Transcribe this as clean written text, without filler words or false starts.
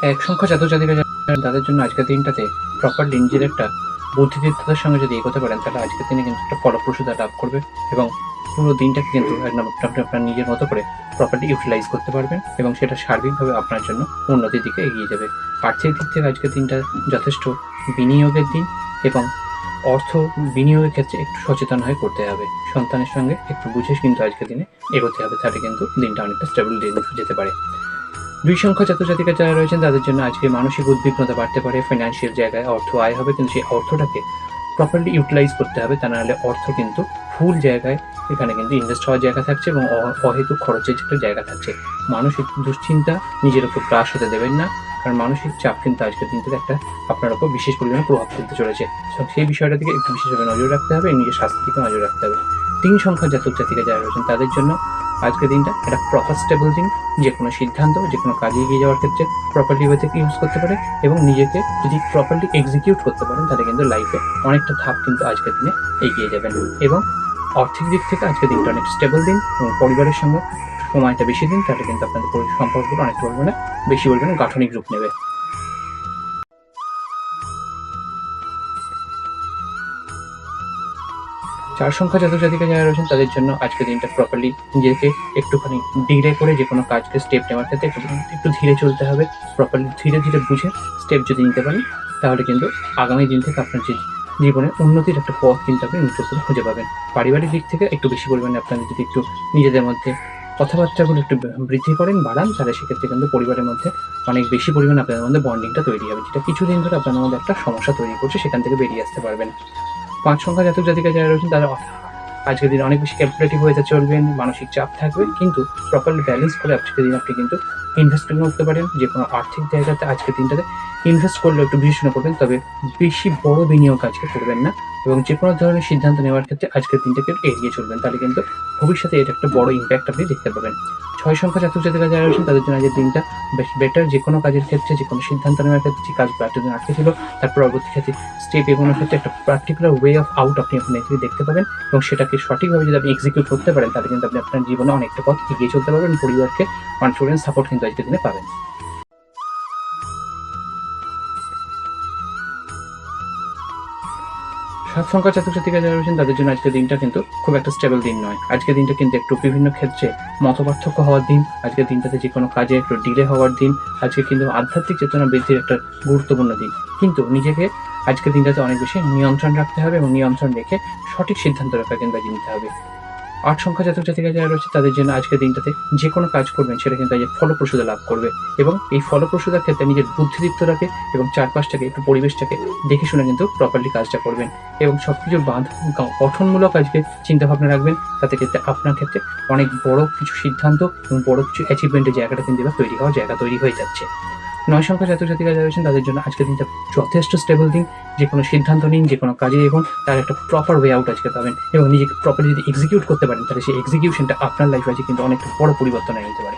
এক সংখ্যা জাতক-জাতিকা যারা তাদের জন্য আজকের দিনটাতে প্রপারলি নিজের একটা বুদ্ধিদীপ্ততার সঙ্গে যদি এগোতে পারেন, তাহলে আজকের দিনে কিন্তু একটা ফলপ্রসূতা লাভ করবে এবং পুরো দিনটাকে কিন্তু একদম আপনি আপনার নিজের মতো করে প্রপারলি ইউটিলাইজ করতে পারবেন এবং সেটা সার্বিকভাবে আপনার জন্য উন্নতির দিকে এগিয়ে যাবে। আর্থিক দিক থেকে আজকের দিনটা যথেষ্ট বিনিয়োগের দিন এবং অর্থ বিনিয়োগের ক্ষেত্রে একটু সচেতন হয়ে করতে হবে। সন্তানের সঙ্গে একটু বুঝে কিন্তু আজকের দিনে এগোতে হবে, তাহলে কিন্তু দিনটা অনেকটা স্টেবল দিন যেতে পারে। ২ সংখ্যা জাতক-জাতিকা যারা রয়েছেন তাদের জন্য আজকে মানসিক উদ্বিগ্নতা বাড়তে পারে। ফাইন্যান্সিয়াল জায়গায় অর্থ আয় হবে, কিন্তু সেই অর্থটাকে প্রপারলি ইউটিলাইজ করতে হবে। তা নাহলে অর্থ কিন্তু ভুল জায়গায় এখানে কিন্তু ইনভেস্ট হওয়ার জায়গা থাকছে এবং অহেতুক খরচের একটা জায়গা থাকছে। মানসিক দুশ্চিন্তা নিজের উপর গ্রাস হতে দেবেন না, কারণ মানসিক চাপ কিন্তু আজকের দিনটাতে একটা আপনার উপর বিশেষ পরিমাণে প্রভাব ফেলতে চলেছে। সেই বিষয়টার দিকে একটু বিশেষভাবে নজর রাখতে হবে, নিজের স্বাস্থ্যের দিকে নজর রাখতে হবে। ৩ সংখ্যার জাতক-জাতিকা যারা রয়েছেন তাদের জন্য আজকের দিনটা একটা প্রপার স্টেবল দিন। যেকোনো সিদ্ধান্ত, যেকোনো কাজে এগিয়ে যাওয়ার ক্ষেত্রে প্রপারলি ওয়ে থেকে ইউজ করতে পারে এবং নিজেকে যদি প্রপারলি এক্সিকিউট করতে পারেন, তাহলে কিন্তু লাইফে অনেকটা ধাপ কিন্তু আজকের দিনে এগিয়ে যাবেন। এবং আর্থিক দিক থেকে আজকের দিনটা অনেক স্টেবল দিন এবং পরিবারের সঙ্গে সময়টা বেশি দিন, তাহলে কিন্তু আপনাদের সম্পর্কগুলো অনেক পরিমাণে বেশি পরিমাণে গাঠনিক রূপ নেবে। ৪ সংখ্যা জাতক-জাতিকা যারা রয়েছেন তাদের জন্য আজকের দিনটা প্রপারলি নিজেকে একটুখানি ডিলে করে যেকোনো কাজকে স্টেপ নেওয়ার ক্ষেত্রে একটু ধীরে চলতে হবে। প্রপারলি ধীরে ধীরে বুঝে স্টেপ যদি নিতে পারেন, তাহলে কিন্তু আগামী দিন থেকে আপনার জীবনে উন্নতির একটা পথ কিন্তু আপনি নতুন করে খুঁজে পাবেন। পারিবারিক দিক থেকে একটু বেশি পরিমাণে আপনারা যদি একটু নিজেদের মধ্যে কথাবার্তাগুলো একটু বৃদ্ধি করেন, বাড়ান, তাহলে সেক্ষেত্রে কিন্তু পরিবারের মধ্যে অনেক বেশি পরিমাণে আপনাদের মধ্যে বন্ডিংটা তৈরি হবে, যেটা কিছুদিন ধরে আপনাদের মধ্যে একটা সমস্যা তৈরি করছে, সেখান থেকে বেরিয়ে আসতে পারবেন। ৫ সংখ্যা জাতক-জাতিকা যারা রয়েছেন তারা আজকের দিন অনেক বেশি ক্যালকুলেটিভ হয়ে চলবেন, মানসিক চাপ থাকবে, কিন্তু প্রপারলি ব্যালেন্স করে আজকের দিন আপনি কিন্তু ইনভেস্টমেন্ট করতে পারেন। যেকোনো আর্থিক জায়গাতে আজকের দিনটাতে ইনভেস্ট করলেও একটু বিবেচনা করবেন, তবে বেশি বড় বিনিয়োগ আজকে করবেন না এবং যেকোনো ধরনের সিদ্ধান্ত নেওয়ার ক্ষেত্রে আজকের দিনটাকে এড়িয়ে চলবেন, তাহলে কিন্তু ভবিষ্যতে এটা একটা বড় ইম্প্যাক্ট আপনি দেখতে পাবেন। ৬ সংখ্যা জাতক-জাতিকা যারা রয়েছেন তাদের জন্য আজকের দিনটা বেশ বেটার। যেকোনো কাজের ক্ষেত্রে, যেকোনো সিদ্ধান্ত নেওয়ার ক্ষেত্রে, যে কাজগুলো এতদিন আটকে ছিল তার পরবর্তী ক্ষেত্রে স্টেপ এগোনোর ক্ষেত্রে একটা পার্টিকুলার ওয়ে অফ আউট আপনি এখানে দেখতে পাবেন এবং সেটাকে সঠিকভাবে যদি আপনি এক্সিকিউট করতে পারেন, তাহলে কিন্তু আপনি আপনার জীবনে অনেকটা পথ এগিয়ে চলতে পারবেন। পরিবারকে কনফিডেন্স সাপোর্ট কিন্তু আজকের দিনে পাবেন। ৭ সংখ্যার জাতক-জাতিকা যারা রয়েছেন তাদের জন্য আজকের দিনটা কিন্তু খুব একটা স্টেবল দিন নয়। আজকের দিনটা কিন্তু একটু বিভিন্ন ক্ষেত্রে মতপার্থক্য হওয়ার দিন। আজকের দিনটাতে যেকোনো কাজে একটু ডিলে হওয়ার দিন। আজকে কিন্তু আধ্যাত্মিক চেতনা বৃদ্ধির একটা গুরুত্বপূর্ণ দিন। কিন্তু নিজেকে আজকের দিনটাতে অনেক বেশি নিয়ন্ত্রণ রাখতে হবে এবং নিয়ন্ত্রণ রেখে সঠিক সিদ্ধান্ত কিন্তু আজকে নিতে হবে। ৮ সংখ্যা জাতক-জাতিকা যারা রয়েছে তাদের জন্য আজকের দিনটাতে যেকোনো কাজ করবেন সেটা কিন্তু আজ ফলপ্রসূতা লাভ করবে এবং এই ফলপ্রসূতার ক্ষেত্রে নিজের বুদ্ধিদীপ্তটাকে এবং চারপাশটাকে একটু পরিবেশটাকে দেখে শুনে কিন্তু প্রপারলি কাজটা করবেন এবং সবকিছু গঠনমূলক আজকে চিন্তাভাবনা রাখবেন। তাতে ক্ষেত্রে আপনার ক্ষেত্রে অনেক বড় কিছু সিদ্ধান্ত এবং বড় কিছু অ্যাচিভমেন্টের জায়গাটা কিন্তু এবার তৈরি হয়ে যাচ্ছে। ৯ সংখ্যা জাতক-জাতিকা যারা রয়েছেন তাদের জন্য আজকের দিনটা যথেষ্ট স্টেবল দিন। যেকোনো সিদ্ধান্ত নিন, যেকোনো কাজে এগোন, তার একটা প্রপার ওয়ে আউট আজকে পাবেন এবং নিজেকে প্রপারলি যদি এক্সিকিউট করতে পারেন, তাহলে সেই এক্সিকিউশনটা আপনার লাইফে আজকে কিন্তু অনেকটা বড় পরিবর্তন এনে দিতে পারে।